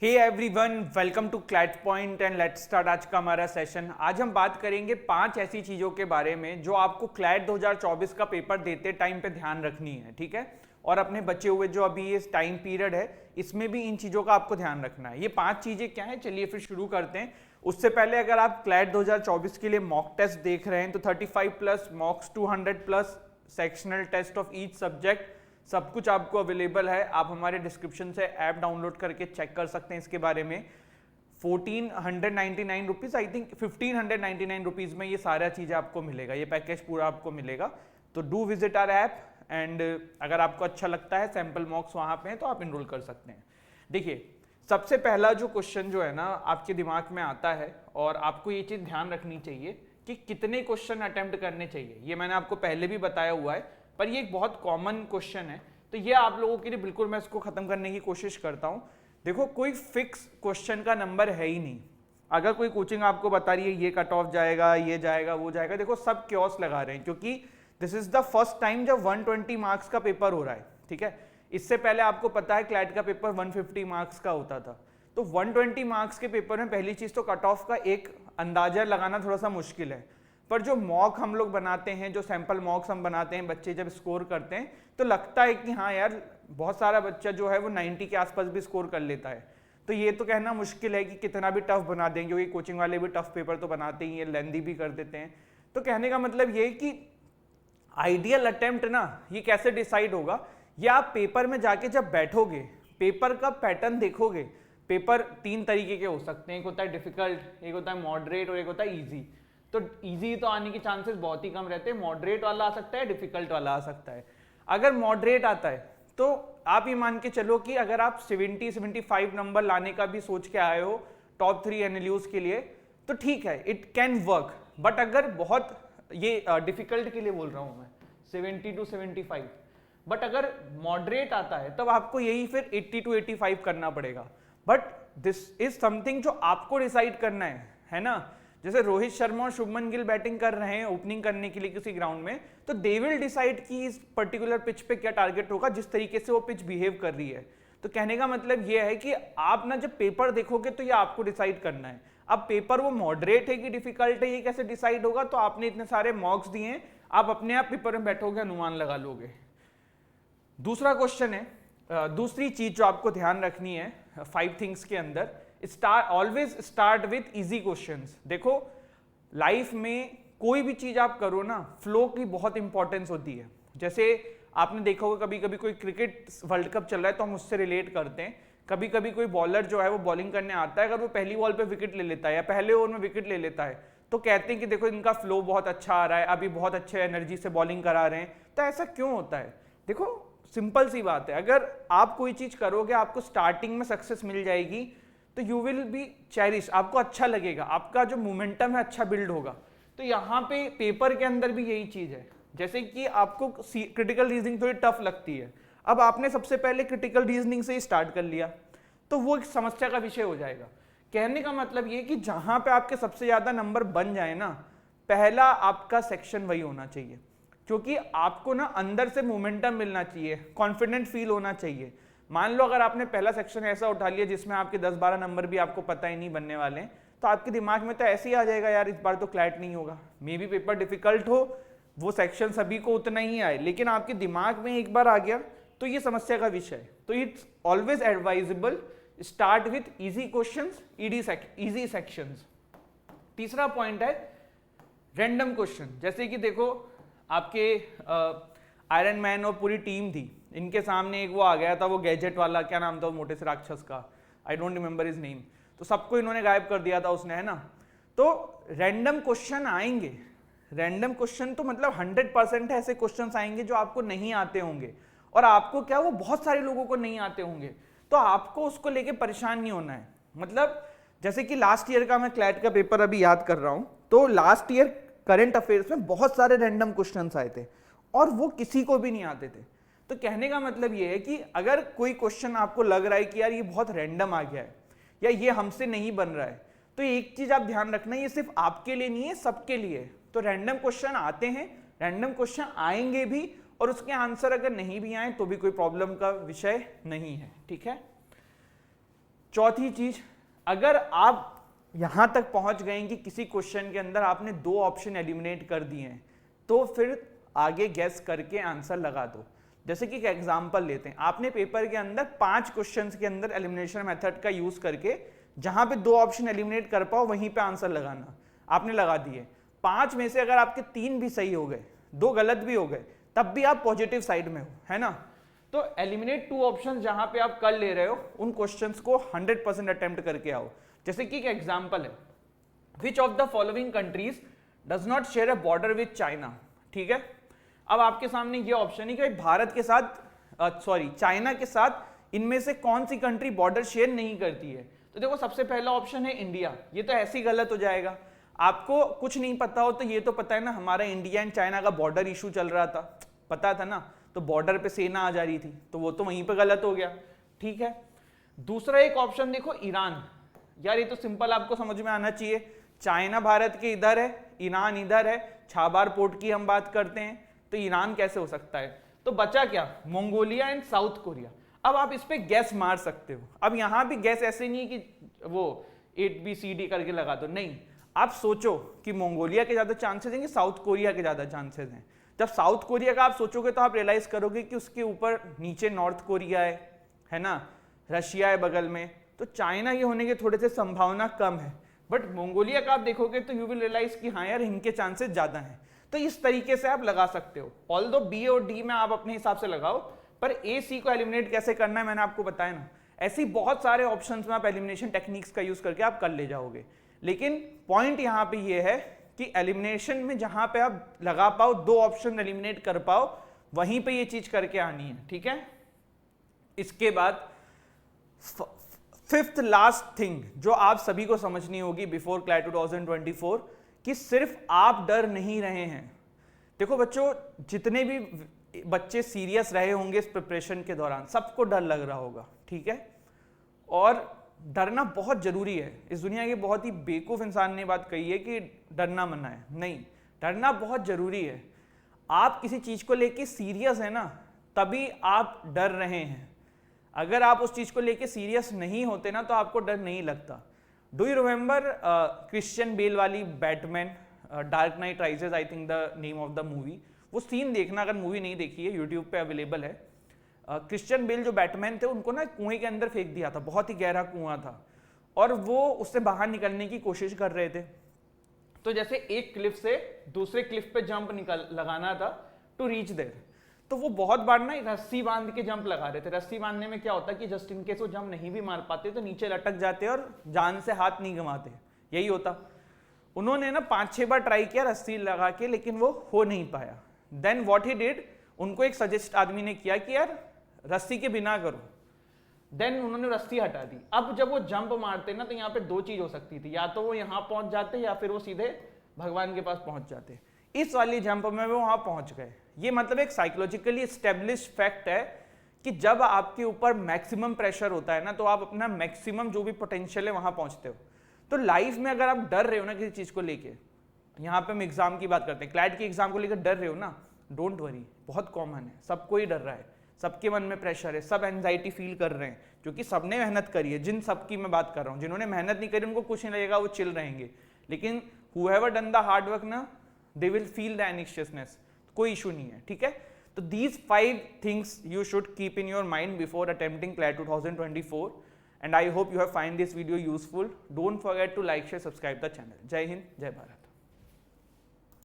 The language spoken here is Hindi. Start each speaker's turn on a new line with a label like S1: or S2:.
S1: Hey everyone, welcome to CLAT point and let's start आज का हमारा सेशन। आज हम बात करेंगे 5 ऐसी चीज़ों के बारे में जो आपको क्लैट 2024 का पेपर देते टाइम पे ध्यान रखनी है, ठीक है। और अपने बचे हुए जो अभी ये टाइम पीरियड है इसमें भी इन चीज़ों का आपको ध्यान रखना है। ये 5 चीज़ें क्या है, चलिए फिर शुरू करते हैं। उससे पहले अगर आप क्लैट 2024 के लिए मॉक टेस्ट देख रहे हैं तो 35 plus mocks 200 plus sectional test of each subject सब कुछ आपको अवेलेबल है। आप हमारे डिस्क्रिप्शन से ऐप डाउनलोड करके चेक कर सकते हैं इसके बारे में। 1499 रुपीज़, आई थिंक 1599 रुपीज़ में ये सारा चीज़ आपको मिलेगा, ये पैकेज पूरा आपको मिलेगा। तो do visit our app and अगर आपको अच्छा लगता है, सैम्पल मॉक्स वहाँ पे हैं तो आप इनरोल कर सकते हैं। देखिए, सबसे पहला जो क्वेश्चन जो है ना आपके दिमाग में आता है और आपको ये चीज़ ध्यान रखनी चाहिए कि कितने क्वेश्चन अटेम्प्ट करने चाहिए। ये मैंने आपको पहले भी बताया हुआ है, पर ये एक बहुत कॉमन क्वेश्चन है, तो ये आप लोगों के लिए बिल्कुल मैं इसको खत्म करने की कोशिश करता हूँ। देखो, कोई फिक्स क्वेश्चन का नंबर है ही नहीं। अगर कोई कोचिंग आपको बता रही है ये कट ऑफ जाएगा, ये जाएगा, वो जाएगा, देखो सब क्योस लगा रहे हैं क्योंकि this is the first time जब 120 मार्क्स का पेपर हो रहा है, ठीक है। इससे पहले आपको पता है क्लैट का पेपर 150 मार्क्स का होता था। तो 120 मार्क्स के पेपर में पहली चीज तो कट ऑफ का एक अंदाजा लगाना थोड़ा सा मुश्किल है, पर जो मॉक हम लोग बनाते हैं, जो सैंपल मॉक्स हम बनाते हैं, बच्चे जब स्कोर करते हैं तो लगता है कि हाँ यार बहुत सारा बच्चा जो है वो 90 के आसपास भी स्कोर कर लेता है। तो ये तो कहना मुश्किल है कि कितना भी टफ बना देंगे, क्योंकि कोचिंग वाले भी टफ पेपर तो बनाते ही हैं, लेंदी भी कर देते हैं। तो कहने का मतलब ये कि आइडियल अटेम्प्ट ना ये कैसे डिसाइड होगा, ये आप पेपर में जाके जब बैठोगे, पेपर का पैटर्न देखोगे। पेपर 3 तरीके के हो सकते हैं, एक होता है डिफिकल्ट, एक होता है मॉडरेट और एक होता है ईजी। तो इजी तो आने के चांसेस बहुत ही कम रहते हैं, मॉडरेट वाला आ सकता है, डिफिकल्ट वाला आ सकता है। अगर मॉडरेट आता है तो आप ये मान के चलो कि अगर आप 70-75 नंबर लाने का भी सोच के आए हो टॉप 3 एनएलयूज के लिए तो ठीक है, इट कैन वर्क। बट अगर बहुत ये डिफिकल्ट के लिए बोल रहा हूं मैं 70 to 75, बट अगर मॉडरेट आता है तब आपको यही फिर 80 to 85 करना पड़ेगा। बट दिस इज समथिंग जो आपको डिसाइड करना है ना। जैसे रोहित शर्मा और शुभमन गिल बैटिंग कर रहे हैं ओपनिंग करने के लिए किसी ग्राउंड में, तो दे विल डिसाइड कि इस पर्टिकुलर पिच पे क्या टारगेट होगा, जिस तरीके से वो पिच बिहेव कर रही है। तो कहने का मतलब ये है कि आप ना जब पेपर देखोगे तो ये आपको डिसाइड करना है। अब पेपर वो मॉडरेट है कि डिफिकल्ट है ये कैसे डिसाइड होगा, तो आपने इतने सारे मॉक्स दिए हैं, आप अपने आप पेपर में बैठोगे अनुमान लगा लोगे। दूसरा क्वेश्चन है, दूसरी चीज जो आपको ध्यान रखनी है 5 थिंग्स के अंदर, always start with easy questions. देखो, लाइफ में कोई भी चीज आप करो ना, फ्लो की बहुत इंपॉर्टेंस होती है। जैसे आपने देखा होगा कभी कभी कोई क्रिकेट वर्ल्ड कप चल रहा है तो हम उससे रिलेट करते हैं। कभी कभी कोई बॉलर जो है वो बॉलिंग करने आता है, अगर वो पहली बॉल पे विकेट ले लेता है या पहले ओवर में विकेट ले लेता है तो कहते हैं कि देखो इनका फ्लो बहुत अच्छा आ रहा है, अभी बहुत अच्छे एनर्जी से बॉलिंग करा रहे हैं। तो ऐसा क्यों होता है? देखो, सिंपल सी बात है, अगर आप कोई चीज करोगे आपको स्टार्टिंग में सक्सेस मिल जाएगी तो यू विल बी चेरिश, आपको अच्छा लगेगा, आपका जो मोमेंटम है अच्छा बिल्ड होगा। तो यहाँ पे पेपर के अंदर भी यही चीज है। जैसे कि आपको क्रिटिकल रीजनिंग थोड़ी टफ लगती है, अब आपने सबसे पहले क्रिटिकल रीजनिंग से ही स्टार्ट कर लिया तो वो एक समस्या का विषय हो जाएगा। कहने का मतलब ये कि जहां पे आपके सबसे ज्यादा नंबर बन जाए ना, पहला आपका सेक्शन वही होना चाहिए, क्योंकि आपको ना अंदर से मोमेंटम मिलना चाहिए, कॉन्फिडेंट फील होना चाहिए। मान लो अगर आपने पहला सेक्शन ऐसा उठा लिया जिसमें आपके 10-12 नंबर भी आपको पता ही नहीं बनने वाले हैं, तो आपके दिमाग में तो ऐसे ही आ जाएगा यार इस बार तो क्लैट नहीं होगा। मे बी पेपर डिफिकल्ट हो, वो सेक्शन सभी को उतना ही आए, लेकिन आपके दिमाग में एक बार आ गया तो ये समस्या का विषय है। तो it's always advisable start with easy questions, easy sections. तीसरा पॉइंट है रैंडम क्वेश्चन। जैसे कि देखो, आपके आयरन मैन और पूरी टीम थी, इनके सामने एक वो आ गया था, वो गैजेट वाला, क्या नाम था वो मोटे से राक्षस का, I don't remember his name. तो सबको इन्होंने गायब कर दिया था उसने, है ना। तो रैंडम क्वेश्चन आएंगे, रैंडम क्वेश्चन तो मतलब 100% ऐसे क्वेश्चन आएंगे जो आपको नहीं आते होंगे, और आपको क्या वो बहुत सारे लोगों को नहीं आते होंगे, तो आपको उसको लेके परेशान नहीं होना है। मतलब जैसे कि लास्ट ईयर का मैं क्लैट का पेपर अभी याद कर रहा हूं, तो लास्ट ईयर करंट अफेयर्स में बहुत सारे रैंडम क्वेश्चन आए थे और वो किसी को भी नहीं आते थे। तो कहने का मतलब ये है कि अगर कोई क्वेश्चन आपको लग रहा है कि यार ये बहुत रैंडम आ गया है या ये हमसे नहीं बन रहा है, तो एक चीज आप ध्यान रखना, ये सिर्फ आपके लिए नहीं है, सबके लिए। तो रैंडम क्वेश्चन आते हैं, रैंडम क्वेश्चन आएंगे भी, और उसके आंसर अगर नहीं भी आए तो भी कोई प्रॉब्लम का विषय नहीं है, ठीक है। चौथी चीज, अगर आप यहां तक पहुंच गए कि किसी क्वेश्चन के अंदर आपने 2 ऑप्शन एलिमिनेट कर दिए हैं, तो फिर आगे गैस करके आंसर लगा दो। जैसे कि एक एग्जांपल लेते हैं, आपने पेपर के अंदर 5 क्वेश्चंस के अंदर एलिमिनेशन मेथड का यूज करके जहां पे 2 ऑप्शन एलिमिनेट कर पाओ वहीं पे आंसर लगाना, आपने लगा दिए। 5 में से अगर आपके 3 भी सही हो गए, 2 गलत भी हो गए, तब भी आप पॉजिटिव साइड में हो, है ना। तो एलिमिनेट 2 ऑप्शन जहां पे आप कर ले रहे हो, उन क्वेश्चंस को 100% अटेम्प्ट करके आओ। जैसे कि एक एग्जांपल है, which of the following countries does not share a border with China, ठीक है। अब आपके सामने ये ऑप्शन है कि भारत के साथ चाइना के साथ इनमें से कौन सी कंट्री बॉर्डर शेयर नहीं करती है। तो देखो सबसे पहला ऑप्शन है इंडिया, ये तो ऐसे ही गलत हो जाएगा। आपको कुछ नहीं पता हो तो ये तो पता है ना, हमारा इंडिया एंड चाइना का बॉर्डर इशू चल रहा था, पता था ना, तो बॉर्डर पे सेना आ जा रही थी, तो वो तो वहीं पे गलत हो गया, ठीक है। दूसरा एक ऑप्शन देखो ईरान, यार ये तो सिंपल आपको समझ में आना चाहिए, चाइना भारत के इधर है, ईरान इधर है, छाबार पोर्ट की हम बात करते हैं, तो ईरान कैसे हो सकता है। तो बचा क्या, मंगोलिया एंड साउथ कोरिया। अब आप इस पे गैस मार सकते हो। अब यहां भी गैस ऐसे नहीं है कि वो ABCD करके लगा दो, नहीं, आप सोचो कि मंगोलिया के ज्यादा चांसेस हैं कि साउथ कोरिया के ज्यादा चांसेस हैं। जब साउथ कोरिया का आप सोचोगे तो आप रियलाइज करोगे कि उसके ऊपर नीचे नॉर्थ कोरिया है ना, रशिया है बगल में, तो चाइना के होने के थोड़े से संभावना कम है। बट मंगोलिया का आप देखोगे तो यू विल रियलाइज कि हाँ यार इनके चांसेस ज्यादा हैं। तो इस तरीके से आप लगा सकते हो। ऑल्दो B और D में आप अपने हिसाब से लगाओ, पर A C को एलिमिनेट कैसे करना है मैंने आपको बताया ना। ऐसी बहुत सारे ऑप्शंस में आप एलिमिनेशन टेक्निक्स का यूज करके आप कर ले जाओगे। लेकिन पॉइंट यहां पे ये है कि एलिमिनेशन में जहां पे आप लगा पाओ, 2 ऑप्शन एलिमिनेट कर पाओ, वहीं पे ये चीज करके आनी है, ठीक है। इसके बाद 5th लास्ट थिंग जो आप सभी को समझनी होगी बिफोर क्लैट 2024, कि सिर्फ आप डर नहीं रहे हैं। देखो बच्चों, जितने भी बच्चे सीरियस रहे होंगे इस प्रिपरेशन के दौरान, सबको डर लग रहा होगा, ठीक है। और डरना बहुत जरूरी है। इस दुनिया के बहुत ही बेवकूफ इंसान ने बात कही है कि डरना मना है, नहीं, डरना बहुत जरूरी है। आप किसी चीज को लेके सीरियस है ना, तभी आप डर रहे हैं। अगर आप उस चीज को लेके सीरियस नहीं होते ना, तो आपको डर नहीं लगता। Do you remember Christian Bale वाली Batman, dark knight rises, I think the name of the movie. वो सीन देखना, अगर मूवी नहीं देखी है यूट्यूब पे अवेलेबल है। क्रिश्चियन बेल जो बैटमैन थे, उनको ना कुएं के अंदर फेंक दिया था, बहुत ही गहरा कुआं था, और वो उससे बाहर निकलने की कोशिश कर रहे थे। तो जैसे एक क्लिफ से दूसरे क्लिफ पे जंप लगाना था टू रीच देयर, तो वो बहुत बार ना रस्सी बांध के जंप लगा रहे थे। रस्सी बांधने में क्या होता है कि जस्ट इन केस वो जंप नहीं भी मार पाते तो नीचे लटक जाते और जान से हाथ नहीं गंवाते, यही होता। उन्होंने ना 5-6 बार ट्राई किया रस्सी लगा के, लेकिन वो हो नहीं पाया। देन व्हाट ही डिड, उनको एक सजेस्ट आदमी ने किया कि यार रस्सी के बिना करो। देन उन्होंने रस्सी हटा दी। अब जब वो जंप मारते ना, तो यहाँ पे 2 चीज हो सकती थी, या तो वो यहाँ पहुंच जाते या फिर वो सीधे भगवान के पास पहुंच जाते। इस वाली जंप में वो वहां पहुंच गए। ये मतलब एक साइकोलॉजिकली एस्टेब्लिश्ड फैक्ट है कि जब आपके ऊपर मैक्सिमम प्रेशर होता है ना, तो आप अपना मैक्सिमम जो भी पोटेंशियल है वहां पहुंचते हो। तो लाइफ में अगर आप डर रहे हो ना किसी चीज को लेके, यहाँ पे हम एग्जाम की बात करते हैं, क्लैट की एग्जाम को लेकर डर रहे हो ना, डोंट वरी, बहुत कॉमन है, सबको ही डर रहा है, सबके मन में प्रेशर है, सब एंजाइटी फील कर रहे हैं, क्योंकि सबने मेहनत करी है। जिन सबकी मैं बात कर रहा हूँ, जिन्होंने मेहनत नहीं करी उनको कुछ नहीं लगेगा, वो चिल रहेंगे। लेकिन whoever done the hard work ना, they will feel the anxiousness, कोई इशू नहीं है, ठीक है। तो these 5 things you should keep in your mind before attempting CLAT 2024, and I hope you have find this video useful. Don't forget to like, share, subscribe the channel. जय हिंद, जय भारत।